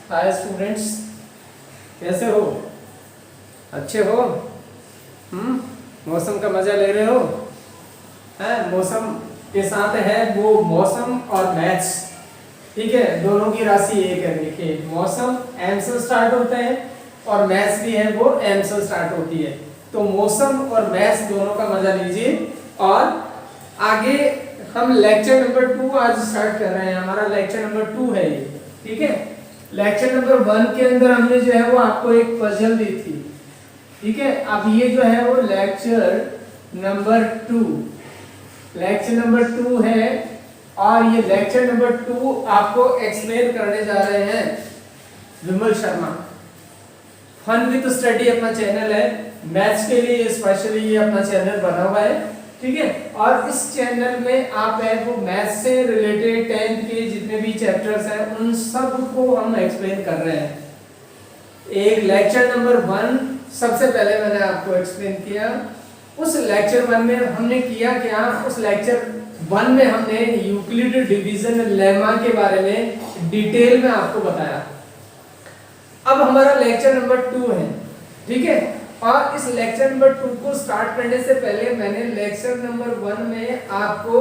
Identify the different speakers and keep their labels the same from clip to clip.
Speaker 1: Hi students, कैसे हो? अच्छे हो? मौसम का मजा ले रहे हो? मौसम के साथ है वो मौसम और मैथ्स। ठीक है, दोनों की राशि एक है। देखिए, मौसम एम से स्टार्ट होता है और मैथ्स भी है वो एम से स्टार्ट होती है। तो मौसम और मैथ्स दोनों का मजा लीजिए। और आगे हम लेक्चर नंबर 2 आज स्टार्ट कर रहे हैं। हमारा लेक्चर नंबर 2 है ये। ठीक है, लेक्चर नंबर 1 के अंदर हमने जो है वो आपको एक पजल दी थी। ठीक है, अब ये जो है वो लेक्चर नंबर 2 है और ये लेक्चर नंबर 2 आपको एक्सप्लेन करने जा रहे हैं विमल शर्मा। फन विद स्टडी अपना चैनल है, मैथ्स के लिए स्पेशली ये अपना चैनल बना हुआ है। ठीक है, और इस चैनल में आप है वो मैथ्स से रिलेटेड 10th के जितने भी चैप्टर्स हैं उन सब को हम एक्सप्लेन कर रहे हैं। एक लेक्चर नंबर 1 सबसे पहले मैंने आपको एक्सप्लेन किया। उस लेक्चर 1 में हमने किया क्या? उस लेक्चर 1 में हमने यूक्लिड डिवीजन लेमा के बारे में डिटेल में आपको बताया। अब हमारा लेक्चर नंबर 2 है। ठीक है, और इस लेक्चर नंबर 2 को स्टार्ट करने से पहले मैंने लेक्चर नंबर 1 में आपको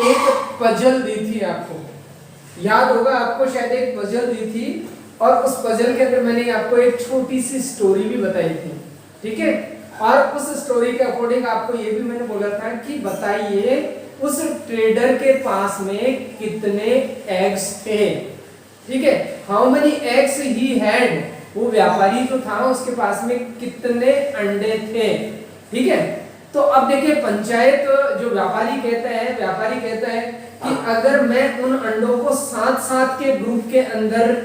Speaker 1: एक पजल दी थी। आपको याद होगा, आपको शायद एक पजल दी थी और उस पजल के अंदर मैंने आपको एक छोटी सी स्टोरी भी बताई थी। ठीक है, और उस स्टोरी के अकॉर्डिंग आपको ये भी मैंने बोला था कि बताइए उस ट्रेडर के पास में कितने एग्स थे। ठीक है, how many eggs he had, वो व्यापारी जो था उसके पास में कितने अंडे थे। ठीक है, तो अब देखिए पंचायत जो व्यापारी कहता है कि अगर मैं उन अंडों को साथ के ग्रुप के अंदर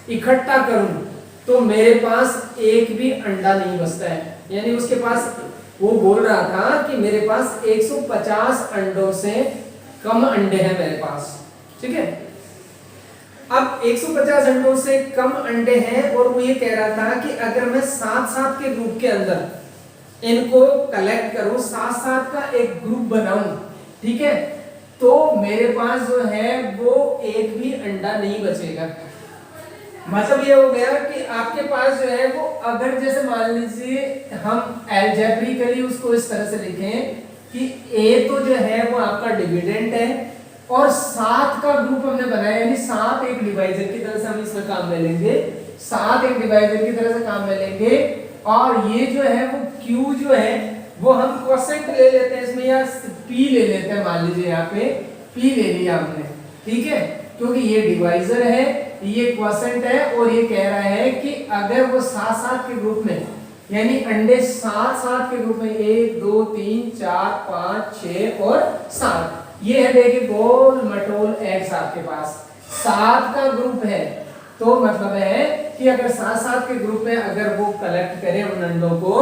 Speaker 1: इकट्ठा करूं तो मेरे पास एक भी अंडा नहीं बचता है। यानी उसके पास, वो बोल रहा था कि मेरे पास 150 अंडों से कम अंडे हैं मेरे पास। ठीक है, अब 150 अंडों से कम अंडे हैं और वो ये कह रहा था कि अगर मैं साथ के ग्रुप के अंदर इनको कलेक्ट करूं, साथ का एक ग्रुप बनाऊं, ठीक है, तो मेरे पास जो है वो एक भी अंडा नहीं बचेगा। मतलब ये हो गया कि आपके पास जो है वो, अगर जैसे मान लीजिए हम अलजेब्रिकली उसको इस तरह से लिखें कि ए तो जो है वो आपका डिविडेंड है और 7 का ग्रुप हमने बनाया, यानी 7 एक डिवाइजर की तरह से हम इसमें काम में लेंगे, 7 एक डिवाइजर की तरह से काम में लेंगे। और ये जो है वो Q जो है वो हम क्वोशेंट ले लेते हैं इसमें, या P ले लेते हैं। मान लीजिए यहाँ पे P ले लिया हमने। ठीक है, क्योंकि ये डिवाइजर है, ये क्वोशेंट है और ये कह रहा है कि अगर वो 7 के ग्रुप में, यानी अंडे 7 के ग्रुप में 1 2 3 4 5 6 और 7, ये है देखिए गोल मटोल एग्स आपके पास 7 का ग्रुप है। तो मतलब है कि अगर 7 के ग्रुप में अगर वो कलेक्ट करे उन अंडों को,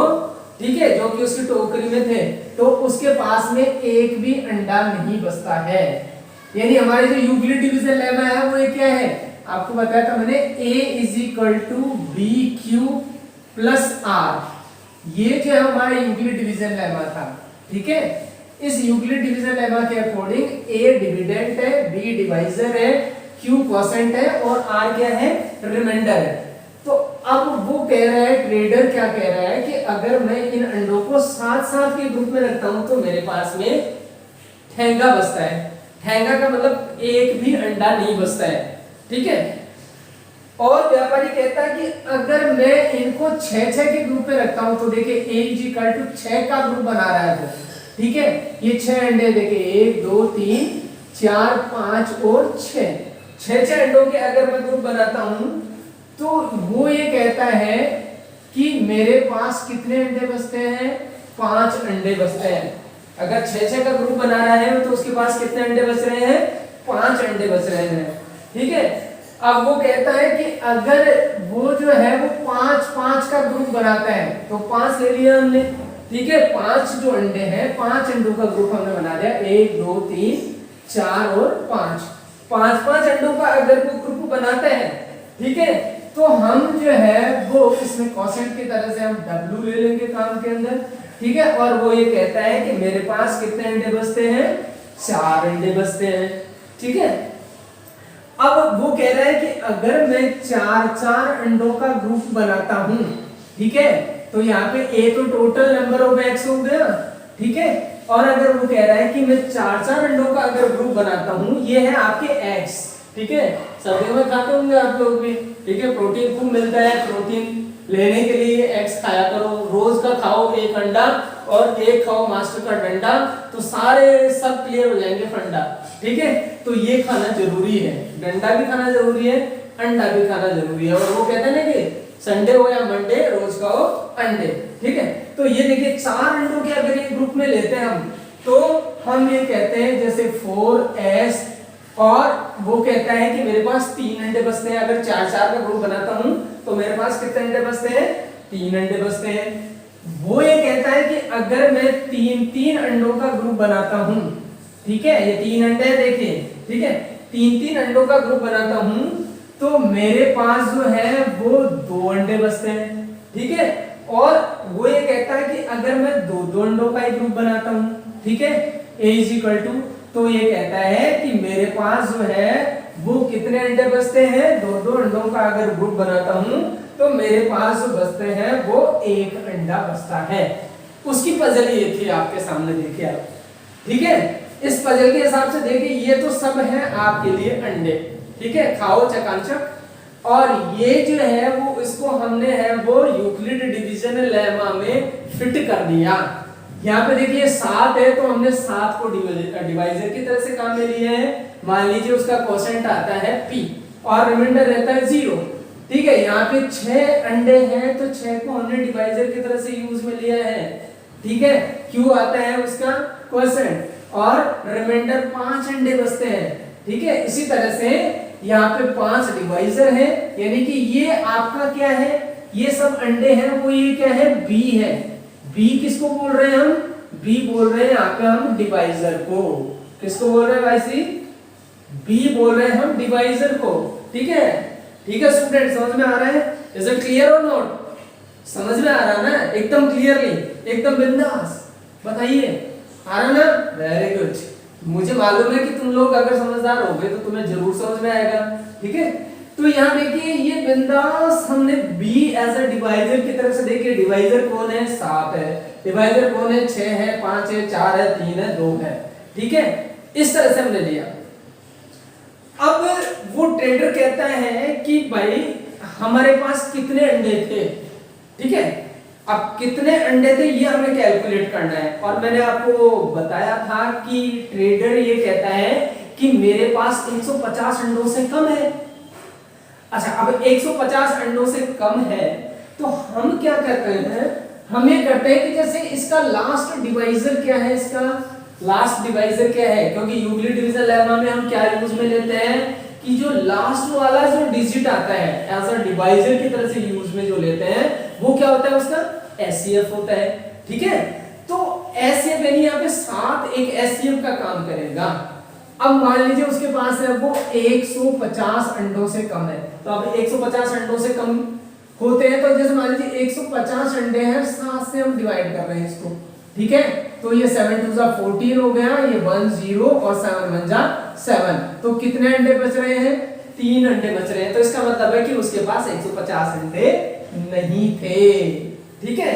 Speaker 1: ठीक है, जो कि उसकी टोकरी में थे, तो उसके पास में एक भी अंडा नहीं बचता है। यानी हमारे जो यूक्लिड डिवीजन लेमा है वो ये क्या है, आपको बताया था मैंने, A = BQ + R। ये जो हमारा यूक्लिड डिवीजन लेमा था। ठीक है, इस यूक्लिड डिवीजन लेमा के अकॉर्डिंग A डिविडेंड है, B डिवाइजर है, Q क्वोशेंट है और R क्या है, रिमाइंडर है। तो अब वो कह रहा है, ट्रेडर क्या कह रहा है कि अगर मैं इन अंडों को 7 के ग्रुप में रखता हूं तो मेरे पास में ठेंगा बचता है। ठेंगा का मतलब एक भी अंडा नहीं बचता है। ठीक है, और व्यापारी कहता है कि अगर मैं इनको 6 के ग्रुप में रखता हूं तो देखिए A = 6 का ग्रुप बना रहा है वो। ठीक है, ये 6 अंडे देखिए 1 2 3 4 5 और 6 अंडों के अगर मैं ग्रुप बनाता हूं तो वो ये कहता है कि मेरे पास कितने अंडे बचते हैं, 5 अंडे बचते हैं। अगर 6 का ग्रुप बना रहा है तो उसके पास कितने अंडे बच रहे हैं, 5 अंडे बच रहे हैं। ठीक है, अब वो कहता है कि अगर वो जो है वो 5 का ग्रुप बनाता है तो 5 ले लिया हमने। ठीक है, 5 जो अंडे हैं, 5 अंडों का ग्रुप हमने बना दिया, 1 2 3 4 और 5 अंडों का अगर वो ग्रुप बनाते हैं, ठीक है, तो हम जो है वो इसमें क्वोशेंट की तरह से हम W ले लेंगे काम के अंदर। ठीक है, और वो ये कहता है कि मेरे पास कितने अंडे बचते हैं, 4 अंडे बचते हैं। ठीक है, अब वो कह रहा है कि अगर मैं चार चार अंडों का ग्रुप बनाता हूं, ठीक है, तो यहाँ पे ए तो टोटल नंबर ऑफ एग्स हो गया, ठीक है, और अगर वो कह रहा है कि मैं चार चार अंडों का अगर ग्रुप बनाता हूं, ये है आपके एग्स, ठीक है, सर्दियों में खाते होंगे आप लोग भी, ठीक है, प्रोटीन खूब मिलता है, प्रोटीन लेने के लिए एग्स खाया करो, रोज का खाओ एक अंडा और एक खाओ मास्टर का डंडा, तो सारे सब क्लियर हो जाएंगे फंडा, ठीक है, तो ये खाना जरूरी है, डंडा भी खाना जरूरी है, अंडा भी खाना जरूरी है, और वो कहते हैं ना कि संडे हो या मंडे रोज खाओ अंडे, ठीक है। तो ये देखिए चार अंडों के अगर एक ग्रुप में लेते हैं हम, तो हम ये कहते हैं जैसे 4s, और वो कहता है कि मेरे पास 3 अंडे बचते हैं, अगर चार चार का ग्रुप बनाता हूं तो मेरे पास कितने अंडे बचते हैं, 3 अंडे बचते हैं। वो ये कहता है कि अगर मैं 3 अंडों का ग्रुप बनाता हूं, ठीक है, ये 3 अंडे देखिए, ठीक है, 3 अंडों का ग्रुप बनाता हूं तो मेरे पास जो है वो 2 अंडे बचते हैं, ठीक है, और वो ये कहता है कि अगर मैं 2 अंडों का एक ग्रुप बनाता हूं, ठीक है, a तो ये कहता है कि मेरे पास जो है वो कितने अंडे बचते हैं, 2 अंडों का अगर ग्रुप बनाता हूं तो मेरे पास जो बचते हैं वो 1 अंडा बचता है। उसकी पजल ये थी आपके सामने, देखिए आप, ठीक है, इस पजल के हिसाब से देखिए ये तो सब है आपके लिए अंडे, ठीक है, खाओ चकाचक, और ये जो है वो इसको हमने है वो यूक्लिड डिवीजन लेमा में फिट कर दिया। यहाँ पे देखिए 7 है तो हमने 7 को डिवाइजर की तरह से काम में लिए हैं, मान लीजिए उसका क्वोशेंट आता है p और रिमाइंडर रहता है 0, ठीक है, यहाँ पे 6 अंडे हैं तो 6 को हमने डिवाइजर की तरह से यूज में लिया है, ठीक है, q आता है उसका क्वोशेंट और रिमाइंडर 5 अंडे बचते हैं, ठीक है, इसी तरह से यहाँ पे 5 डिवाइजर है, यानी कि ये आपका क्या है, ये सब अंडे हैं वो ये क्या है b है, b किसको बोल रहे हैं हम, b बोल रहे हैं यहाँ पे हम डिवाइजर को, किसको बोल रहे हैं भाई सी, b बोल रहे हैं हम डिवाइजर को, ठीक है, ठीक है स्टूडेंट, समझ में आ रहा है, इज इट क्लियर और नॉट, समझ में आ रहा ना, एकदम क्लियरली, एकदम बिंदास, बताइए आ रहा ना, वेरी गुड, मुझे मालूम है कि तुम लोग अगर समझदार होगे तो तुम्हें जरूर समझ में आएगा, ठीक है। तो यहाँ देखिए ये बिंदास हमने b एज अ डिवाइजर की तरफ से, देखिए डिवाइजर कौन है, 7 है, डिवाइजर कौन है, 6 है, 5 है, 4 है, 3 है, 2 है, ठीक है, इस तरह से हमने लिया। अब वो ट्रेडर कहता है कि भाई हमारे पास कितने अंडे थे, ठीक है, अब कितने अंडे थे ये हमें कैलकुलेट करना है, और मैंने आपको बताया था कि ट्रेडर ये कहता है कि मेरे पास 150 अंडों से कम है। अच्छा, अब 150 अंडों से कम है तो हम क्या करते हैं, हम ये करते हैं कि जैसे इसका लास्ट डिवाइजर क्या है, इसका लास्ट डिवाइजर क्या है, क्योंकि यूक्लिड डिवीजन लेमा में हम क्या यूज में लेते हैं कि जो लास्ट वाला जो डिजिट आता है एज अ डिवाइजर की तरह से यूज में जो लेते हैं वो क्या होता है, उसका एचसीएफ होता है, ठीक है, तो एचसीएफ यानी यहाँ पे 7 एक एचसीएफ का काम करेगा। अब मान लीजिए उसके पास है वो 150 अंडों से कम है, तो अब 150 अंडों से कम होते हैं तो जैसे मान लीजिए 150 अंडे हैं, 7 से हम डिवाइड कर रहे हैं इसको, ठीक है, तो ये 7 2 जा 14 हो गया, ये 1 0 और 7 1 जा 7, तो कितने अंडे बच रहे हैं, 3 अंडे बच रहे हैं, तो इसका मतलब है कि उसके पास 150 अंडे नहीं थे, ठीक है।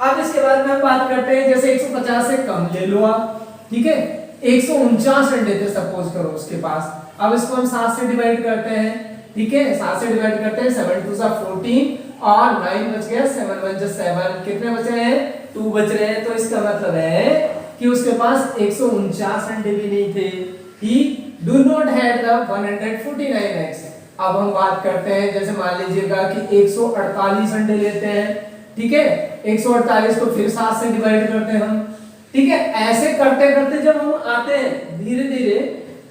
Speaker 1: अब इसके बाद में हम बात करते हैं जैसे 150 से कम ले लो आप, ठीक है, 149 अंडे थे सपोज करो उसके पास, अब इसको हम 7 से डिवाइड करते हैं, ठीक है, 7 से डिवाइड करते हैं, 7 2 जा 14 और 9 बच गया, 7 1 जा 7, कितने बच रहे हैं, 2 बच रहे हैं, तो इसका मतलब है कि उसके पास 149 अंडे भी नहीं थे, ही do not have the 149 eggs. अब हम बात करते हैं जैसे मान लीजिएगा कि 148 अंडे लेते हैं, ठीक है, 148 को फिर 7 से डिवाइड करते हैं हम, ठीक है, ऐसे करते करते जब हम आते हैं धीरे धीरे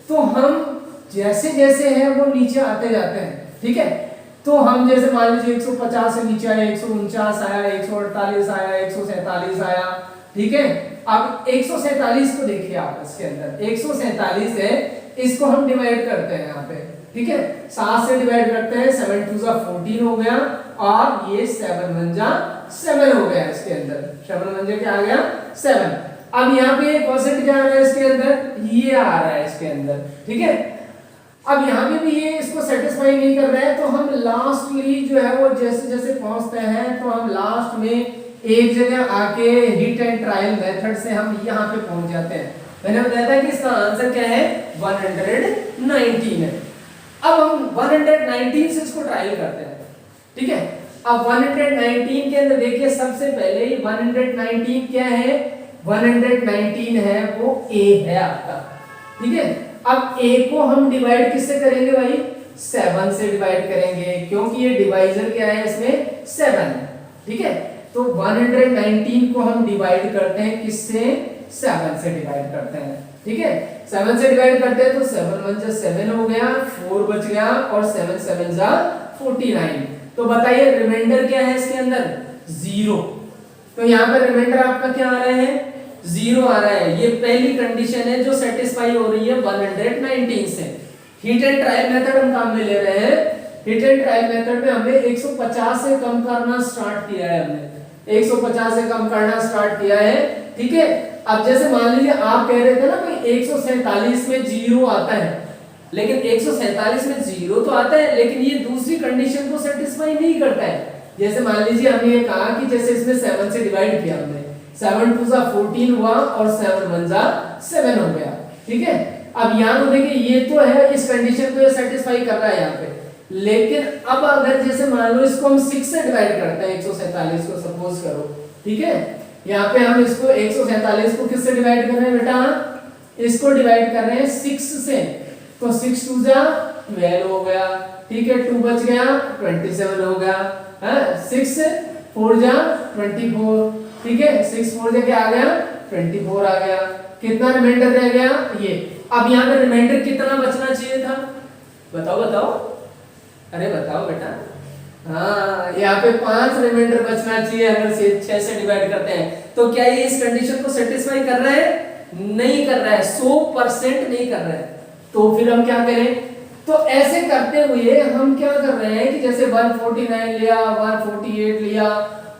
Speaker 1: तो हम जैसे जैसे हैं वो नीचे आते जाते हैं, ठीक है, तो हम जैसे मान लीजिए 150 से नीचे आए, 149 आया, 148 आया, 147 आया, ठीक है, अब 147 को देखिए आप, इसके अंदर 147 है, इसको हम डिवाइड करते हैं यहाँ पे, ठीक है, 7 से डिवाइड करते हैं, 7 2 जा 14 हो गया और ये 7 1 जा 7 हो गया, इसके अंदर 7 1 जा क्या आ गया 7। अब यहाँ पे परसेंट क्या आ रहा है इसके अंदर, ये आ रहा है इसके अंदर, ठीक है। अब यहाँ पे भी ये इसको सेटिस्फाई नहीं कर रहा है, तो हम लास्टली जो है वो जैसे जैसे पहुंचते हैं तो हम लास्ट में एक जगह आके हिट एंड ट्रायल मेथड से हम यहाँ पे पहुंच जाते हैं। मैंने बताया था कि इसका आंसर क्या है 119 है। अब हम 119 से इसको ट्रायल करते हैं, ठीक है। अब 119 के अंदर देखिए सबसे पहले 119 क्या है, 119 है वो a है आपका, ठीक है। अब a को हम डिवाइड किससे करेंगे भाई, 7 से डिवाइड करेंगे, क्योंकि ये डिवाइजर क्या है इसमें 7 है, ठीक है। तो 119 को हम डिवाइड करते हैं किससे, 7 से डिवाइड करते हैं, ठीक है। 7 से डिवाइड करते हैं तो 7 1 जा 7 हो गया, 4 बच गया और 7 7 जा 49। तो बताइए रिमाइंडर क्या है इसके अंदर, 0। तो यहाँ पर रिमाइंडर आपका क्या आ रहा है, 0 आ रहा है। ये पहली कंडीशन है जो सेटिस्फाई हो रही है 119 से। हिट एंड ट्रायल मेथड हम काम में ले रहे हैं। हिट एंड ट्रायल मेथड में हमने 150 से कम करना स्टार्ट किया है, हमने 150 से कम करना स्टार्ट किया है, ठीक है। अब जैसे मान लीजिए आप कह रहे थे ना भाई 147 में 0 आता है, लेकिन 147 में 0 तो आता है, लेकिन ये दूसरी कंडीशन को सेटिस्फाई नहीं करता है। जैसे मान लीजिए हमने ये कहा कि जैसे इसमें 7 से डिवाइड किया हमने, 7 2 जा 14 हुआ और 7 1 जा 7 हो गया, ठीक है। अब यहाँ तो देखिए ये तो है, इस कंडीशन को ये सेटिस्फाई कर रहा है यहाँ पे, लेकिन अब अगर जैसे मान लो इसको हम 6 से डिवाइड करते हैं 147 को, सपोज करो, ठीक है। यहाँ पे हम इसको 147 को किससे डिवाइड कर रहे हैं बेटा, इसको डिवाइड कर रहे हैं 6 से, तो 6 2 जा 12 हो गया, ठीक है। 2 बच गया 27 हो गया, है 6 4 जा 24, ठीक है। 6 4 जा क्या आ गया 24 आ गया। कितना रिमाइंडर रह गया ये। अब यहाँ पे रिमाइंडर कितना बचना चाहिए था, बताओ बताओ, अरे बताओ बेटा। हाँ यहाँ पे 5 रिमाइंडर बचना चाहिए अगर 6 से डिवाइड करते हैं। तो क्या ये इस कंडीशन को सेटिस्फाई कर रहा है, नहीं कर रहा है, 100% नहीं कर रहा है। तो फिर हम क्या करें, तो ऐसे करते हुए हम क्या कर रहे हैं कि जैसे 149 लिया, 148 लिया,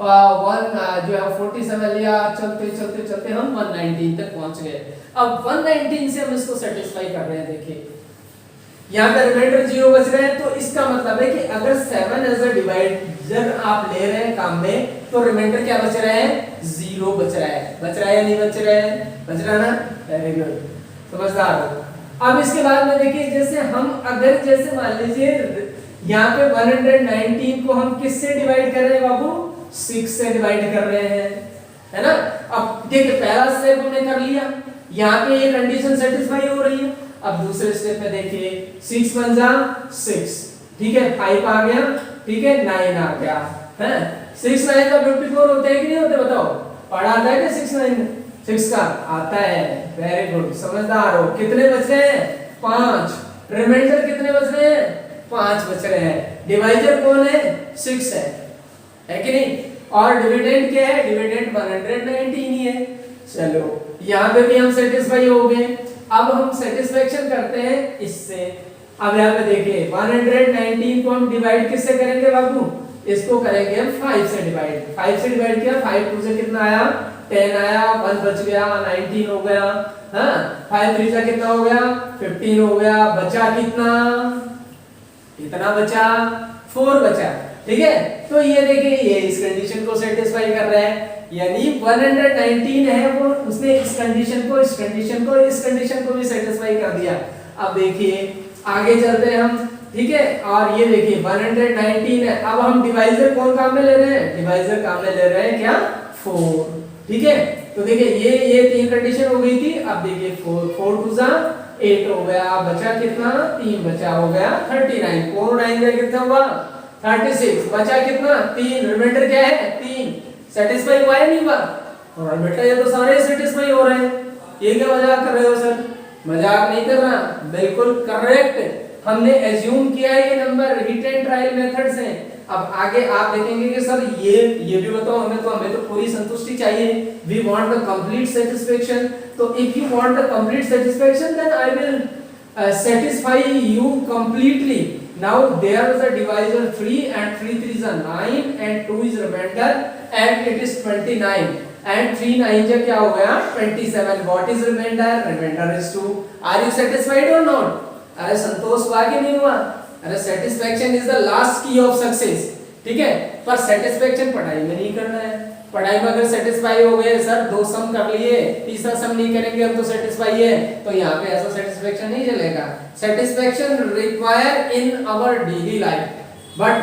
Speaker 1: 1 जो है 47 लिया, चलते चलते चलते हम 119 तक पहुंच गए। अब 119 से हम इसको सेटिस्फाई कर रहे हैं। देखिए यहाँ पे रिमाइंडर 0 बच रहा है, तो इसका मतलब है कि अगर 7 एज अ डिवाइडर आप ले रहे हैं काम में, तो रिमाइंडर क्या बच रहा है, 0 बच रहा है। बच रहा है या नहीं बच रहा है, बच रहा है ना, वेरी गुड, समझदार हो। अब इसके बाद में देखिए जैसे हम अगर जैसे मान लीजिए यहाँ पे 119 को हम किससे डिवाइड कर रहे हैं बाबू, 6 से डिवाइड कर रहे हैं, है ना। अब देखिए पहला स्टेप हमने कर लिया, यहाँ पे ये कंडीशन सेटिस्फाई हो रही है। अब दूसरे स्टेप में देखिए 6 1 जा 6, ठीक है, 5 आ गया, ठीक है, 9 आ गया, है 6 9 का 54 होता है कि नहीं होता, बताओ। पढ़ा आता है कि 6 9 6 का आता है, वेरी गुड, समझदार हो। कितने बच रहे हैं, 5। रिमाइंडर कितने बच रहे हैं, 5 बच रहे हैं। डिवाइजर कौन है, 6 है कि नहीं। और डिविडेंड क्या है, डिविडेंड 119 ही है। चलो यहाँ पे भी हम सेटिस्फाई हो गए। अब हम सेटिस्फेक्शन करते हैं इससे। अब यहाँ पे देखिए 119 को हम डिवाइड किससे करेंगे बाबू, इसको करेंगे हम 5 से डिवाइड। 5 से डिवाइड किया, 5 2 से कितना आया, 10 आया, 1 बच गया, 19 हो गया, हाँ 5 3 से कितना हो गया, 15 हो गया। बचा कितना, कितना बचा, 4 बचा, ठीक है। तो ये देखिए ये इस कंडीशन को सेटिस्फाई कर रहा है, यानी 119 है वो, उसने इस कंडीशन को, इस कंडीशन को, इस कंडीशन को भी सेटिस्फाई कर दिया। अब देखिए आगे चलते हैं हम, ठीक है। और ये देखिए 119 है। अब हम डिवाइजर कौन काम में ले रहे हैं, डिवाइजर काम में ले रहे हैं क्या, 4, ठीक है। तो देखिए ये 3 कंडीशन हो गई थी। अब देखिए 4 2 जा 8 हो गया, बचा कितना, 3 बचा, हो गया 39। 4 9 जा कितना हुआ, 36, बचा कितना, 3। रिमाइंडर क्या है, 3। सेटिस्फाई हुआ है नहीं हुआ, और बेटा ये तो सारे सेटिस्फाई हो रहे हैं। ये क्या मजाक कर रहे हो सर, मजाक नहीं कर रहा, बिल्कुल करेक्ट। हमने एज्यूम किया है ये number hit and trial method से। अब आगे आप देखेंगे कि सर ये भी बताओ, हमें तो पूरी संतुष्टि चाहिए, we want the complete satisfaction. तो if you want the complete satisfaction then I will satisfy you completely. Now there is a divisor 3 and 3 3 is 9 and 2 is remainder and it is 29 and 3 9 जा क्या हो गया 27. What is remainder? Remainder is 2. Are you satisfied or not? अरे संतोष हुआ कि नहीं हुआ? अरे सेटिस्फेक्शन इज द लास्ट की ऑफ सक्सेस, ठीक है। पर सेटिस्फेक्शन पढ़ाई में नहीं करना है। पढ़ाई में अगर सेटिस्फाई हो गए, सर 2 सम कर लिए, तीसरा सम नहीं करेंगे हम तो सेटिस्फाई है, तो यहाँ पे ऐसा सेटिस्फेक्शन नहीं चलेगा। Satisfaction require in our daily life, but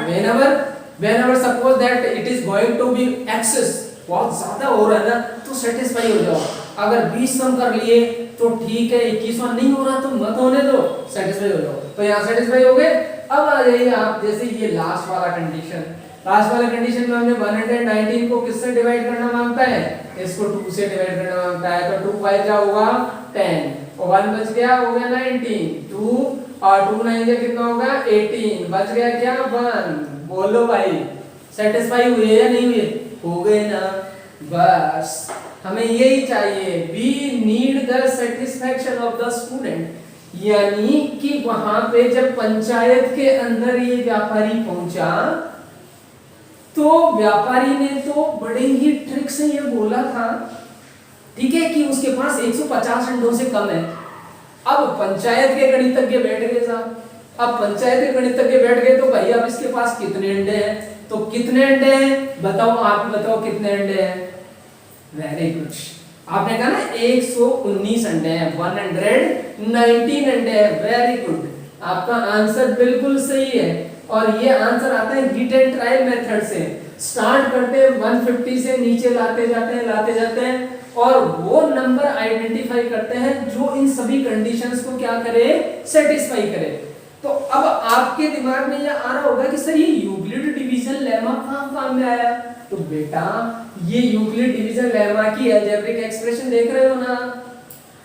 Speaker 1: whenever suppose that it is going to be excess, बहुत ज्यादा हो रहा है ना, तो सेटिस्फाई हो जाओ। अगर 20 सम कर लिए तो ठीक है, 21वां नहीं हो रहा तो मत होने दो, सेटिस्फाई हो जाओ। तो यहाँ सेटिस्फाई हो गए। अब आ जाइए आप, जैसे ये लास्ट वाला कंडीशन, लास्ट वाले कंडीशन में हमने 119 को किससे डिवाइड करना मांगता है? इसको 2 से डिवाइड करना मांगता है। तो 2 5 क्या होगा 10 और 1 बच गया, हो गया 19। 2 और 2 9 से कितना होगा 18, बच गया क्या 1। बोलो भाई सेटिस्फाई हुए या नहीं हुए? हो गए ना। बस हमें यही चाहिए, we need the satisfaction of the student, यानी कि वहां पे जब पंचायत के अंदर ये व्यापारी पहुंचा तो व्यापारी ने तो बड़े ही ट्रिक से ये बोला था, ठीक है, कि उसके पास 150 अंडों से कम है। अब पंचायत के गणितज्ञ बैठ गए साहब, अब पंचायत के गणितज्ञ बैठ गए तो भाई अब इसके पास कितने अंडे हैं? तो कितने अंडे हैं बताओ, आप बताओ कितने अंडे हैं? वेरी गुड, आपने कहा ना 119 अंडे हैं, 119 अंडे हैं। वेरी गुड, आपका आंसर बिल्कुल सही है। और ये आंसर आता है हिट एंड ट्रायल मेथड से। स्टार्ट करते हैं 150 से, नीचे लाते जाते हैं और वो नंबर आइडेंटिफाई करते हैं जो इन सभी कंडीशंस को क्या करे, सेटिस्फाई करे। तो अब आपके दिमाग में ये आ रहा होगा कि सर ये यूक्लिड डिवीजन लेमा कहां काम में आया? तो बेटा ये यूक्लिड डिवीजन लेमा की अलजेब्रिक एक्सप्रेशन देख रहे हो ना,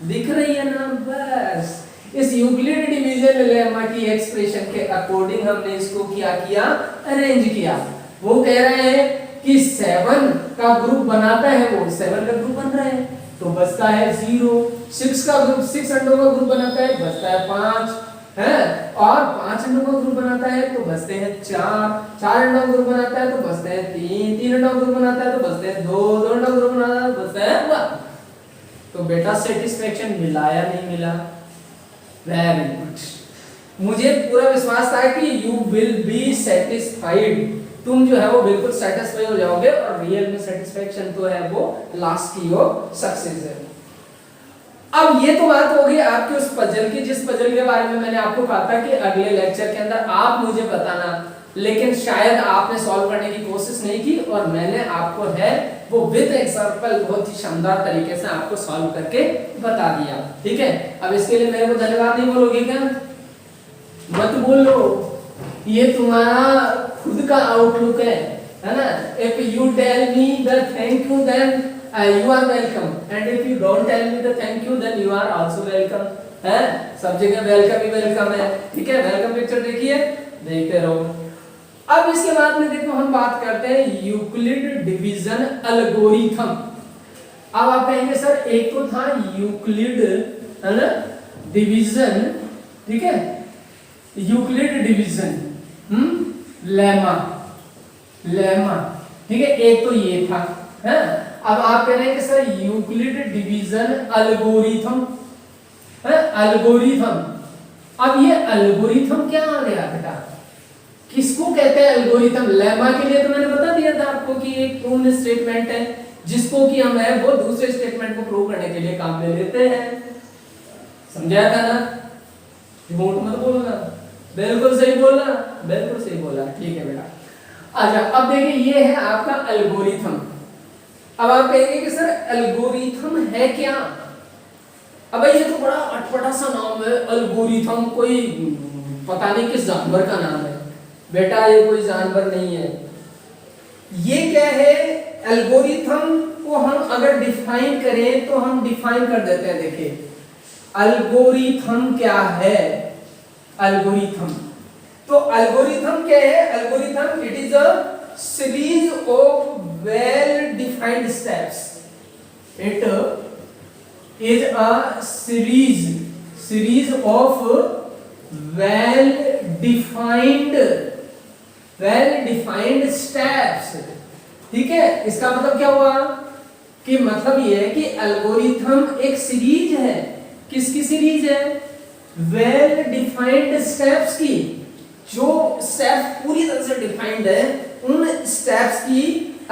Speaker 1: दिख रही है ना? बस इस यूक्लिड डिवीजन लेमा की एक्सप्रेशन के अकॉर्डिंग हमने इसको क्या किया, अरेंज किया। वो कह रहे हैं कि 7 का ग्रुप बनाता है, वो 7 का ग्रुप बन रहा है तो बचता है 0। 6 का ग्रुप 6 अंडों का ग्रुप बनाता है, बचता है 5 है, और 5 अंडों का ग्रुप बनाता है तो बचते हैं 4 अंडों का ग्रुप बनाता है तो बचते हैं 3 अंडों का ग्रुप बनाता है तो बचते हैं 2 अंडों का ग्रुप बनाता है तो बचता है 1। तो बेटा सेटिस्फेक्शन मिला या नहीं मिला? वेरी गुड, मुझे पूरा विश्वास था कि यू विल बी सेटिस्फाइड, तुम जो है वो बिल्कुल सेटिस्फाई हो जाओगे। और रियल में सेटिस्फेक्शन तो है वो लास्ट की ऑफ सक्सेस है। अब ये तो बात हो गई आपकी उस पजल की, जिस पजल के बारे में मैंने आपको कहा था कि अगले लेक्चर के अंदर आप मुझे बताना, लेकिन शायद आपने सॉल्व करने की कोशिश नहीं की और मैंने आपको है वो विद एग्जांपल बहुत ही शानदार तरीके से आपको सॉल्व करके बता दिया, ठीक है। अब इसके लिए मेरे को धन्यवाद नहीं बोलोगे क्या? मत बोलो, ये तुम्हारा खुद का आउटलुक है ना। If you tell me the thank you then you are welcome, and if you don't tell me the thank you then you are also welcome, है सब जगह वेलकम ही वेलकम है, ठीक है। वेलकम पिक्चर देखिए, देखते रहो। अब इसके बाद में देखो हम बात करते हैं यूक्लिड डिवीजन एल्गोरिथम। अब आप कहेंगे सर एक तो था यूक्लिड है ना डिवीजन, ठीक है, यूक्लिड डिवीजन लेमा, ठीक है, एक तो ये था है। अब आप कह रहे हैं कि सर यूक्लिड डिवीजन एल्गोरिथम है, एल्गोरिथम। अब ये एल्गोरिथम क्या आ गया बेटा, किसको कहते हैं एल्गोरिथम? लेमा के लिए तो मैंने बता दिया था आपको कि एक प्रूव स्टेटमेंट है जिसको कि हम है वो दूसरे स्टेटमेंट को प्रूव करने के लिए काम में लेते हैं, समझाया था ना? झूठ मत बोलना, बिल्कुल सही बोला, बिल्कुल सही बोला, ठीक है बेटा। अच्छा अब देखिए ये है आपका एल्गोरिथम। अब आप कहेंगे कि सर एल्गोरिथम है क्या? अब ये तो बड़ा अटपटा सा नाम है एल्गोरिथम, कोई पता नहीं किस जानवर का नाम है। बेटा ये कोई जानवर नहीं है, ये क्या है? एल्गोरिथम को हम अगर डिफाइन करें तो हम डिफाइन कर देते हैं। देखिए एल्गोरिथम क्या है? एल्गोरिथम तो एल्गोरिथम क्या है? Algorithm it is a series of well defined steps. It is a series of well defined steps, ठीक है। इसका मतलब क्या हुआ कि मतलब ये है कि एल्गोरिथम एक सीरीज है। किसकी सीरीज है? वेल डिफाइंड स्टेप्स की, जो स्टेप्स पूरी तरह से डिफाइंड है, उन स्टेप्स की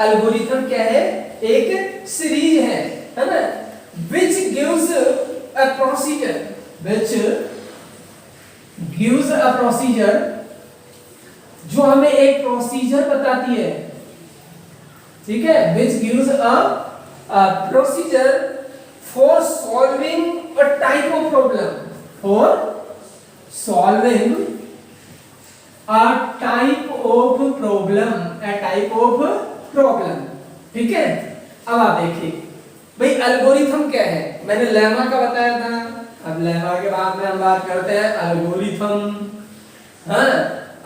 Speaker 1: एल्गोरिथम क्या है, एक सीरीज है ना, which gives a procedure, which gives a procedure, जो हमें एक प्रोसीजर बताती है, ठीक है, which gives a procedure for solving a type of problem, for solving a type of problem, a type of problem, ठीक है। अब आप देखिए भाई एल्गोरिथम क्या है, मैंने लेमा का बताया था, अब लेमा के बाद में हम बात करते हैं एल्गोरिथम। हाँ,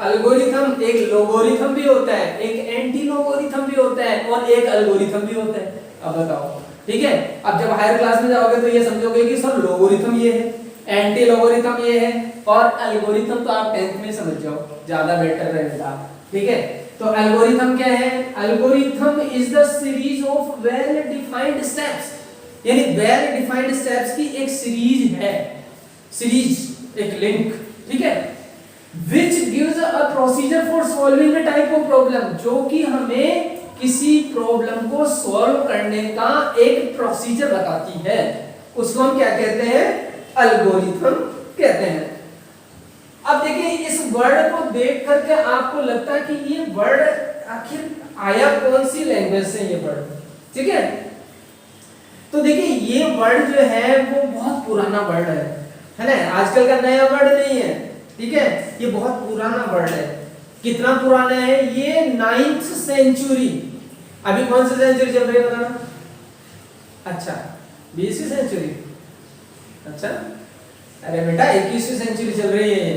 Speaker 1: एल्गोरिथम एक लोगोरिथम भी होता है, एक एंटी लोगोरिथम भी होता है और एक एल्गोरिथम भी होता है। अब बताओ, ठीक है, अब जब हायर क्लास में जाओगे तो ये समझोगे कि सर लोगोरिथम ये है, एंटी लोगोरिथम ये है, और एल्गोरिथम तो आप 10th में समझ जाओ, ज्यादा बेटर रहेगा, ठीक है। तो एल्गोरिथम क्या है, algorithm is the series of well defined steps, यानी वेल डिफाइंड स्टेप्स की एक सीरीज है, सीरीज, एक लिंक, ठीक है, which gives a procedure for solving a type of problem, जो कि हमें किसी प्रॉब्लम को सॉल्व करने का एक प्रोसीजर बताती है, उसको हम क्या कहते हैं, एल्गोरिथम कहते हैं। अब देखिए इस वर्ड को देख करके आपको लगता है कि ये वर्ड आखिर आया कौन सी लैंग्वेज से, ये वर्ड, ठीक है। तो देखिए ये वर्ड जो है वो बहुत पुराना वर्ड है ना, आजकल का नया वर्ड नहीं है, ठीक है, ये बहुत पुराना वर्ड है। कितना पुराना है ये, 9th सेंचुरी। अभी कौन सी सेंचुरी चल रही है बताना? अच्छा 20वीं सेंचुरी, अच्छा अरे बेटा 21वीं सेंचुरी चल रही है,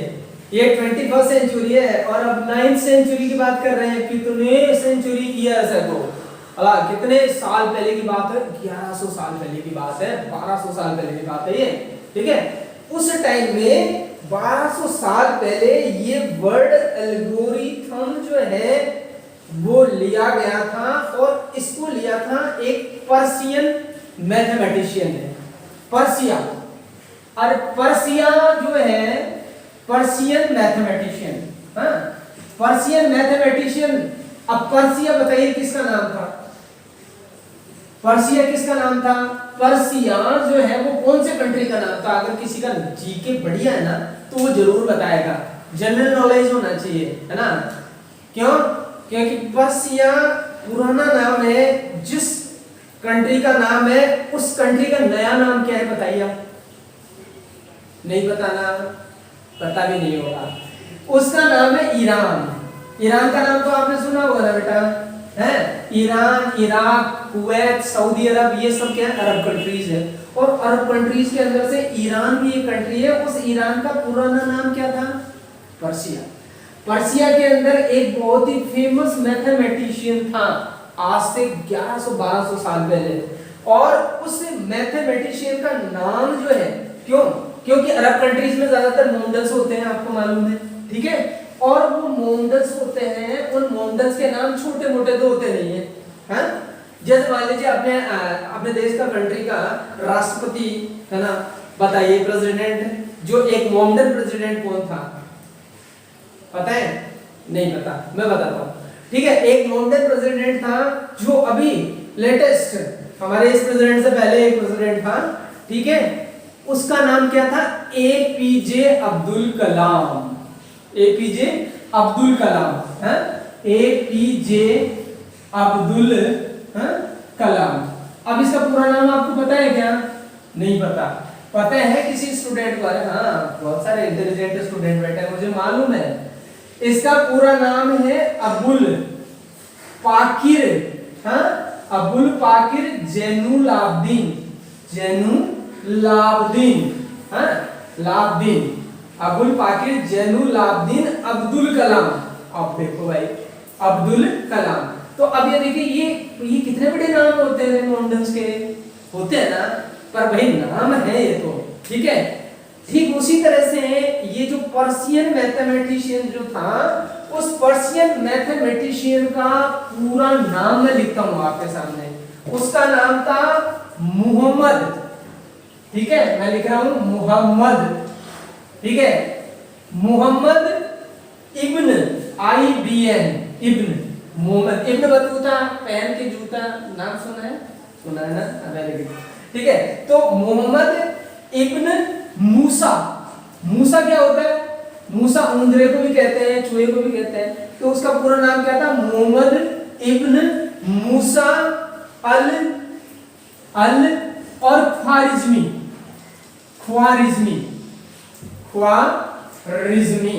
Speaker 1: ये 21st सेंचुरी है, और अब 9th सेंचुरी की बात कर रहे हैं। कितने सेंचुरी ईयर्स है तो, अल्लाह कितने साल पहले की बात है, 1100 साल पहले की बात है, 1200 साल पहले की बात है ये, ठीक है। उस टाइम में 1200 साल पहले ये वर्ड एल्गोरिथम जो है वो लिया गया था, और इसको लिया था एक पर्शियन मैथमेटिशियन है, पर्सिया, और पर्सिया जो है पर्शियन मैथमेटिशियन, हाँ पर्शियन मैथमेटिशियन। अब पर्सिया बताइए किसका नाम था, पर्सिया किसका नाम था, पर्सिया जो है वो कौन से कंट्री का नाम था? अगर किसी का जीके बढ़िया है ना तो वो जरूर बताएगा, जनरल नॉलेज होना चाहिए, है ना। क्यों? क्योंकि पर्सिया पुराना नाम है, जिस कंट्री का नाम है उस कंट्री का नया नाम क्या है बताइए आप? नहीं बताना, पता भी नहीं होगा। उसका नाम है ईरान। ईरान का नाम तो आपने सुना होगा ना बेटा, है ईरान, इराक, कुवैत, सऊदी अरब, ये सब क्या है, अरब कंट्रीज है, और अरब कंट्रीज के अंदर से ईरान भी एक कंट्री है। उस ईरान का पुराना नाम क्या था? पर्सिया। पर्सिया के अंदर एक बहुत ही फेमस मैथमेटिशियन था, आज से 1100-1200 साल पहले, और उस मैथमेटिशियन का नाम जो है, क्यों? क्योंकि अरब कंट्रीज में ज्यादातर मोमडल्स होते हैं, आपको मालूम है, ठीक है, और वो मोमडल्स होते हैं, उन मोमडल्स के नाम छोटे मोटे तो होते नहीं है, हाँ? जैसे मान लीजिए अपने देश का, कंट्री का राष्ट्रपति है ना, बताइए प्रेसिडेंट, जो एक मोमडल प्रेसिडेंट कौन था, पता है? नहीं पता, मैं बताता हूँ, ठीक है। एक मोमडल प्रेसिडेंट था जो अभी लेटेस्ट, हमारे इस प्रेसिडेंट से पहले एक प्रेसिडेंट था, ठीक है, उसका नाम क्या था? एपीजे अब्दुल कलाम। एपीजे अब्दुल कलाम, हाँ? एपीजे अब्दुल कलाम। अब इसका पूरा नाम आपको पता है क्या? नहीं पता। पता है किसी स्टूडेंट को? हाँ, बहुत सारे इंटेलिजेंट स्टूडेंट बैठे हैं, मुझे मालूम है। इसका पूरा नाम है अबुल पाकिर, हाँ, अबुल पाकिर जैनुलाब्दीन, जैनुलाब्दीन, हाँ, लाब्दीन, अबुल पाकिर जैनुलाब्दीन अब्दुल कलाम। अब देखो भाई, अब्दुल कलाम। तो अब ये देखिए, ये कितने बड़े नाम होते हैं मोमडल्स के, होते हैं ना, पर भाई नाम है ये तो, ठीक है। ठीक उसी तरह से ये जो पर्शियन मैथमेटिशियन जो था, उस पर्शियन मैथमेटिशियन का पूरा नाम मैं लिखता हूं आपके सामने। उसका नाम था मुहम्मद, ठीक है, मैं लिख रहा हूं मुहम्मद ठीक है, मोहम्मद इब्न, IBN, इब्न, मोहम्मद इब्न बतूता, पहन के जूता, नाम सुना है ना, वेरी गुड। ठीक है, तो मोहम्मद इब्न मूसा, मूसा क्या होता है, मूसा ऊंदरे को भी कहते हैं, चूहे को भी कहते हैं, तो उसका पूरा नाम क्या था, मोहम्मद इब्न मूसा अल अल और ख्वारिज़मी, ख्वारिज़मी, ख्वारिज़मी,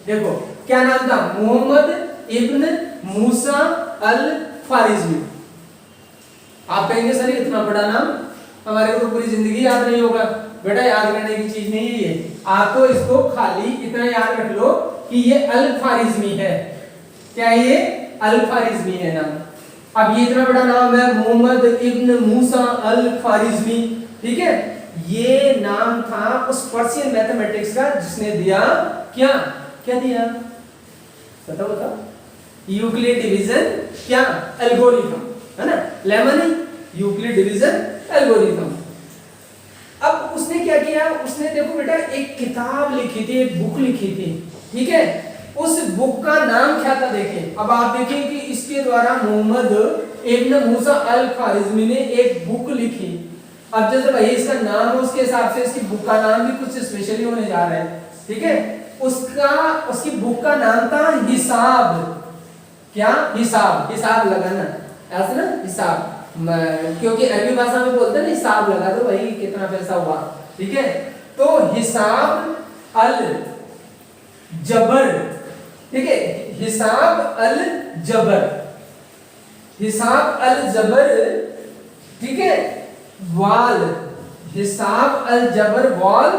Speaker 1: देखो क्या नाम था, मोहम्मद इब्न मूसा अल ख्वारिज़मी। आप कहेंगे सर इतना बड़ा नाम हमारे को तो पूरी जिंदगी याद नहीं होगा, बेटा याद करने की चीज नहीं है ये, आप तो इसको खाली इतना याद रख लो कि ये अल ख्वारिज़मी है, क्या ये अल ख्वारिज़मी है नाम। अब ये इतना बड़ा नाम है मोहम्मद इब्न मूसा अल ख्वारिज़मी, ठीक है, ये नाम था उस पर्शियन मैथमेटिक्स का जिसने दिया क्या, क्या दिया बताओ बताओ, यूक्लिड डिवीजन क्या एल्गोरिथम, है ना, लेमा नहीं, यूक्लिड डिवीजन एल्गोरिथम। अब उसने क्या किया, उसने देखो बेटा एक किताब लिखी थी, एक बुक लिखी थी, ठीक है, उस बुक का नाम क्या था देखें। अब आप देखें कि इसके द्वारा मोहम्मद इब्न मूसा अल ख्वारिज़मी ने एक बुक लिखी। अब जैसे भाई इसका नाम है उसके हिसाब से इसकी बुक का नाम भी कुछ स्पेशली होने जा रहा है, ठीक है, उसकी बुक का नाम था हिसाब, क्या, हिसाब, हिसाब लगाना, ऐसा ना, हिसाब, क्योंकि अरबी भाषा में बोलते हैं ना हिसाब लगा दो भाई कितना पैसा हुआ, ठीक है, तो हिसाब अल जबर, ठीक है, हिसाब अल जबर, हिसाब अल जबर, ठीक है, वाल, हिसाब अल जबर वाल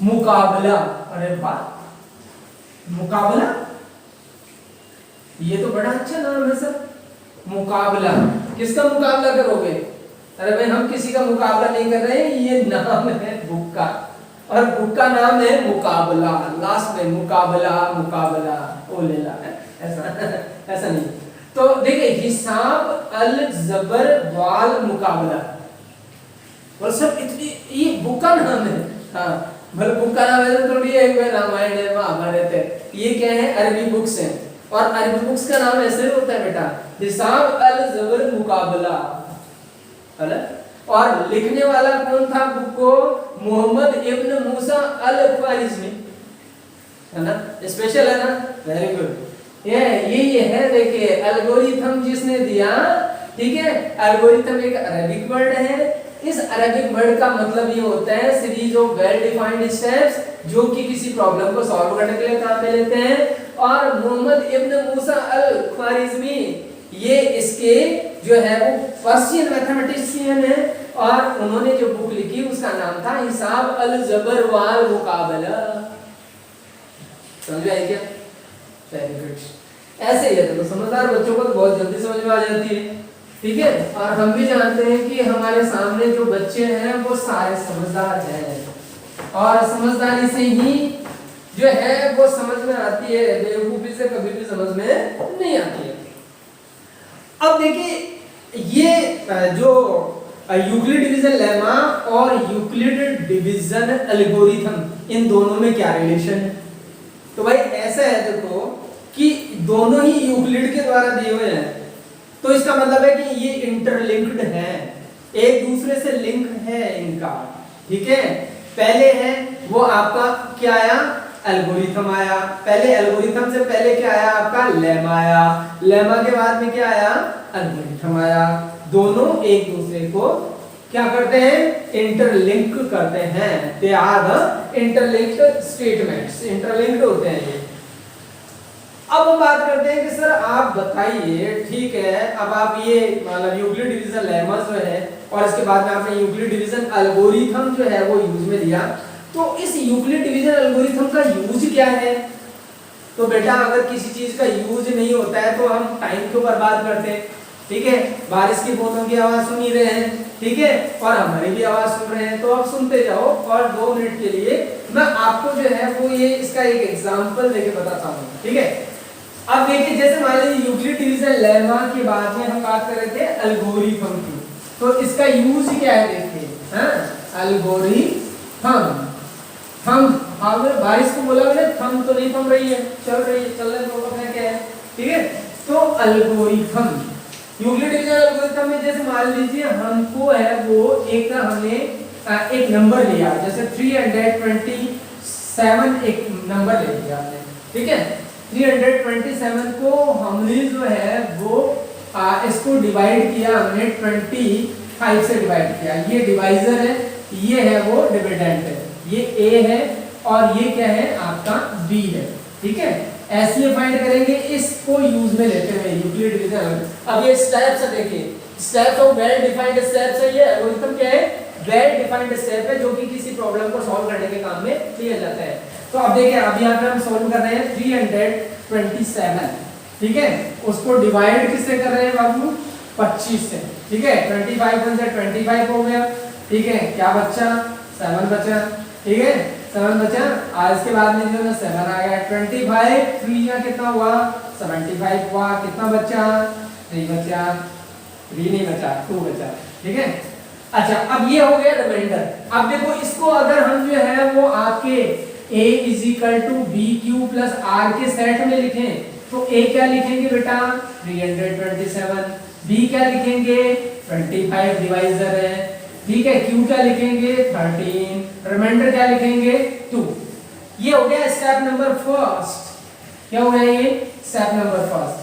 Speaker 1: मुकाबला, अरे वाह, मुकाबला, ये तो बड़ा अच्छा नाम है सर, मुकाबला, किसका मुकाबला करोगे, अरे भाई हम किसी का मुकाबला नहीं कर रहे हैं, ये नाम है बुक का, और बुक का नाम है मुकाबला, लास्ट में मुकाबला, मुकाबला ओ लेला, ऐसा ऐसा नहीं। तो देखिए हिसाब अल जबर वाल मुकाबला, और सब इतनी, ये बुक का नाम है, हाँ मतलब बुक का नाम है थोड़ी है, रामायण है, महाभारत है, ये क्या है अरबी बुक्स हैं, और अरबी बुक्स का नाम ऐसे होता है बेटा, हिसाब अल जबर मुकाबला, है ना, और लिखने वाला कौन था बुक को, मोहम्मद इब्न मूसा अल ख्वारिज़मी, है ना, स्पेशल है ना, वेरी गुड। ये है देखिए एल्गोरिथम जिसने दिया, ठीक है, एल्गोरिथम एक अरबिक वर्ड है, इस अरबिक वर्ड का मतलब ये होता है series of well defined steps जो कि किसी प्रॉब्लम को सॉल्व करने के लिए काम में लेते हैं, और मोहम्मद इब्न मूसा अल ख्वारिज़मी ये इसके जो है वो पर्शियन मैथमेटिशियन है, और उन्होंने जो बुक लिखी उसका नाम था हिसाब अल जबर वाल मुकाबला, समझ आए क्या, वेरी गुड। ऐसे ही है, तो समझदार बच्चों को तो बहुत जल्दी समझ में आ जाती है, ठीक है, और हम भी जानते हैं कि हमारे सामने जो बच्चे हैं वो सारे समझदार हैं, और समझदारी से ही जो है वो समझ में आती है, बेवकूफी से कभी भी समझ में नहीं आती है। अब देखिए ये जो यूक्लिड डिवीजन लेमा और यूक्लिड डिवीजन एल्गोरिथम, इन दोनों में क्या रिलेशन है, तो भाई ऐसा है देखो कि दोनों ही यूक्लिड के द्वारा दिए हुए हैं, तो इसका मतलब है कि ये इंटरलिंक्ड है, एक दूसरे से लिंक है इनका, ठीक है, पहले है वो आपका क्या आया, एल्गोरिथम आया, पहले एल्गोरिथम से पहले क्या आया आपका, लेमा आया, लेमा के बाद में क्या आया, एल्गोरिथम आया, दोनों एक दूसरे को क्या करते हैं, इंटरलिंक करते हैं, they are the interlinked statements, interlinked होते हैं ये। अब हम बात करते हैं कि सर आप बताइए, ठीक है, अब आप ये मतलब यूक्लिड डिवीजन लेमा जो है और इसके बाद में आपने यूक्लिड डिवीजन एल्गोरिथम जो है वो यूज में दिया, तो इस यूक्लिड डिवीजन एल्गोरिथम का यूज क्या है, तो बेटा अगर किसी चीज का यूज नहीं होता है तो हम टाइम क्यों बर्बाद करते हैं, ठीक है, बारिश की बूंदों की आवाज सुन ही रहे हैं, ठीक है, और हमारी भी आवाज सुन रहे हैं, तो आप सुनते जाओ, और 2 मिनट के लिए मैं आपको जो है वो ये इसका एक एग्जांपल देके बताता हूँ, ठीक है। अब देखिए जैसे मान लीजिए यूक्लिड डिवीजन लेमा के बाद में हम बात कर रहे थे एल्गोरिथम की, तो इसका यूज क्या है देखिए, हाँ एल्गोरिथम, हम हाँ मैंने बारिश को बोला मैंने, थम तो नहीं थम रही है, चल रही है, चलने दो अपने क्या है, ठीक है। तो एल्गोरिथम, यूक्लिड डिवीजन एल्गोरिथम में जैसे मान लीजिए हमको है वो एक हमने एक नंबर लिया, जैसे 327 एक नंबर ले लिया हमने, ठीक है। 327 को हमने जो है वो इसको डिवाइड किया हमने 25 से डिवाइड किया, ये डिवाइजर है, ये है वो डिविडेंड है, ये a है और ये क्या है आपका b है, ठीक है। ऐसे ही फाइंड करेंगे, इसको यूज में लेते हुए यूक्लिड डिवीजन। अब ये स्टेप्स है, देखिए steps of well defined steps है, ये एल्गोरिथम क्या है, वेल डिफाइंड स्टेप है जो कि किसी प्रॉब्लम को सॉल्व करने के काम में लिया जाता है। तो अब देखिए अब यहाँ पे हम सॉल्व कर रहे हैं 327, ठीक है, उसको डिवाइड किससे कर रहे हैं बाबू, 25 से, ठीक है। 25 से 25 हो गया, ठीक है, क्या बचा, 7 बचा, ठीक है, 7 बचा। आज इसके बाद में जो 7 आ गया, 25 3 का कितना हुआ, 75 हुआ, कितना बचा, 3 बचा, 3 नहीं बचा, 2 बचा, ठीक है। अच्छा अब ये हो गया रिमाइंडर। अब देखो इसको अगर हम जो है वो आपके a = bq + r के सेट में लिखें तो a क्या लिखेंगे बेटा, 327, b क्या लिखेंगे, 25 डिवाइजर है, ठीक है, q क्या लिखेंगे, 13, रिमाइंडर क्या लिखेंगे, 2। ये हो गया स्टेप नंबर फर्स्ट, क्या हो गया ये स्टेप नंबर फर्स्ट।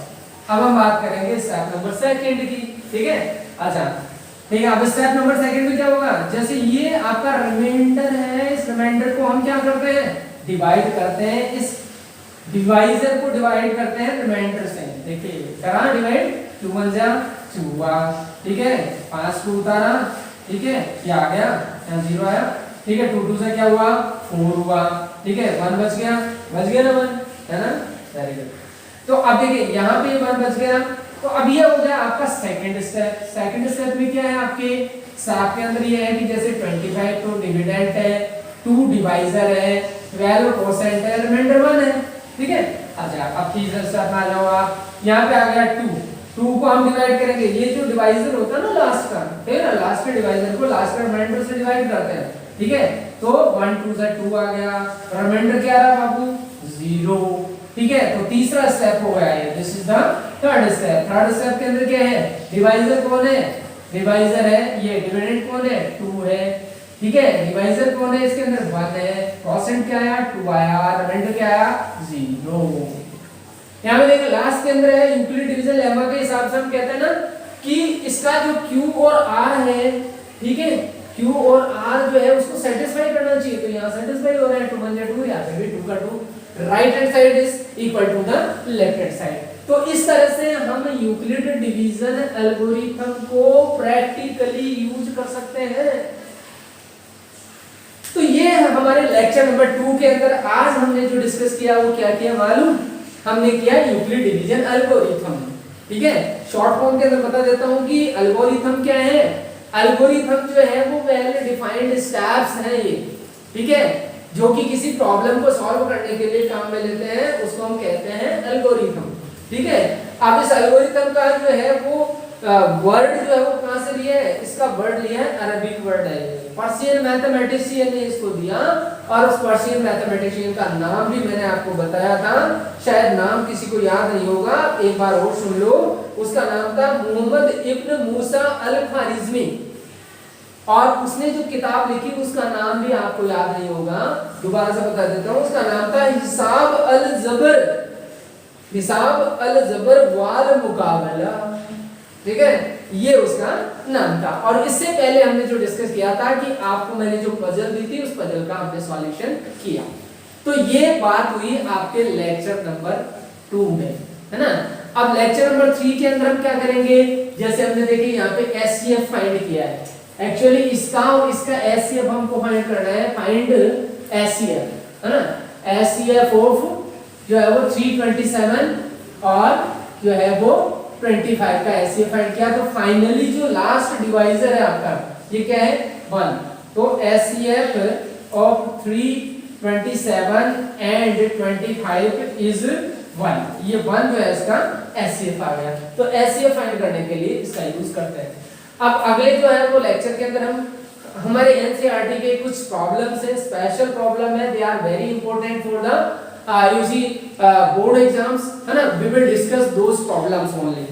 Speaker 1: अब हम बात करेंगे स्टेप नंबर सेकंड की, ठीक है। अच्छा ठीक है, अब स्टेप नंबर सेकंड में क्या होगा, जैसे ये आपका रिमाइंडर है, इस रिमाइंडर को हम क्या करते हैं, डिवाइड करते हैं, इस डिवाइजर को डिवाइड करते हैं रिमाइंडर से। देखिए करा डिवाइड, 2 1 जा 2 हुआ, ठीक है, 5 2 उतारा, ठीक है, क्या आ गया, यहाँ 0 आया, ठीक है, 2 2 से क्या हुआ, 4 हुआ, ठीक है, 1 बच गया ना 1, है ना, वेरी गुड। तो अब देखिए यहाँ पे 1 बच गया, तो अब ये हो गया आपका सेकंड स्टेप। सेकंड स्टेप में क्या है आपके अंदर ये है कि जैसे 25 तो डिविडेंड है, 2 डिवाइजर है, 12 कोसेंट है, रिमाइंडर 1 है, ठीक है। अच्छा अब तीसरा स्टेप में आ जाओ आप, यहाँ पे आ गया 2 को हम डिवाइड करेंगे, ये जो डिवाइजर होता है ना लास्ट का, ठीक है ना, लास्ट के डिवाइजर को लास्ट के रिमाइंडर से डिवाइड करते हैं, ठीक है। तो 1 2 से 2 आ गया, रिमाइंडर क्या रहा बाबू, 0, ठीक है। तो तीसरा स्टेप हो गया ये, this is the third step. Third step के अंदर क्या है, डिवाइजर कौन है, डिवाइजर है ये, डिविडेंड कौन है, 2 है, ठीक है, डिवाइजर कौन है इसके अंदर, 1 है, कोसेंट क्या आया, 2 आया, रिमाइंडर क्या आया, 0। यहाँ पे देखो लास्ट के अंदर है यूक्लिड डिवीजन लेमा के हिसाब से हम कहते हैं ना कि इसका जो Q और R है, ठीक है, Q और R जो है उसको सेटिस्फाई करना चाहिए, तो यहाँ सेटिस्फाई हो रहा है, 2 1 जा 2, यहाँ पे भी 2 का 2, right hand side is equal to the left hand side. तो इस तरह से हम यूक्लिड डिवीजन एल्गोरिथम को प्रैक्टिकली यूज कर सकते हैं। तो ये हमारे लेक्चर नंबर 2 के अंदर आज हमने जो डिस्कस किया वो क्या किया मालूम, हमने किया यूक्लिड डिवीजन एल्गोरिथम, ठीक है। शॉर्ट फॉर्म के अंदर बता देता हूं कि एल्गोरिथम क्या है, एल्गोरिथम जो है वो वेल डिफाइंड स्टेप्स हैं ये, ठीक है, जो कि किसी प्रॉब्लम को सॉल्व करने के लिए काम में लेते हैं, उसको हम कहते हैं एल्गोरिथम, ठीक है। अब इस एल्गोरिथम का जो है वो वर्ड जो है वो कहां से लिया है, इसका वर्ड लिया है अरबिक वर्ड है, पर्शियन मैथमेटिशियन ने इसको दिया, और उस पर्शियन मैथमेटिशियन का नाम भी मैंने आपको बताया था, शायद नाम किसी को याद नहीं होगा, एक बार और सुन लो, उसका नाम था मोहम्मद इब्न मूसा अल ख्वारिज़मी, और उसने जो किताब लिखी उसका नाम भी आपको याद नहीं होगा, दोबारा से बता देता हूं, उसका नाम था हिसाब अल जबर वाल मुकाबला, ठीक है, ये उसका नाम था। और इससे पहले हमने जो डिस्कस किया था कि आपको मैंने जो पजल दी थी उस पजल का हमने सॉल्यूशन किया। तो ये बात हुई आपके लेक्चर नंबर 2 में, है ना। अब लेक्चर नंबर 3 के अंदर हम क्या करेंगे, जैसे हमने देखे यहाँ पे एचसीएफ फाइंड किया है, एक्चुअली इसका और इसका एचसीएफ हमको फाइंड करना है, फाइंड एचसीएफ, है ना, एचसीएफ ऑफ जो है वो 327 और जो है वो 25 का एचसीएफ फाइंड किया। तो फाइनली जो लास्ट डिवाइजर है आपका ये क्या है, 1, तो एचसीएफ ऑफ 327 एंड 25 इज 1, ये 1 जो है इसका एचसीएफ आ गया। तो एचसीएफ फाइंड करने के लिए इसका यूज करते हैं। अब अगले जो है वो लेक्चर के अंदर हम हमारे एनसीईआरटी के कुछ प्रॉब्लम्स है, स्पेशल प्रॉब्लम है, they are very important for the UG board exams, है ना। We will discuss those problems only.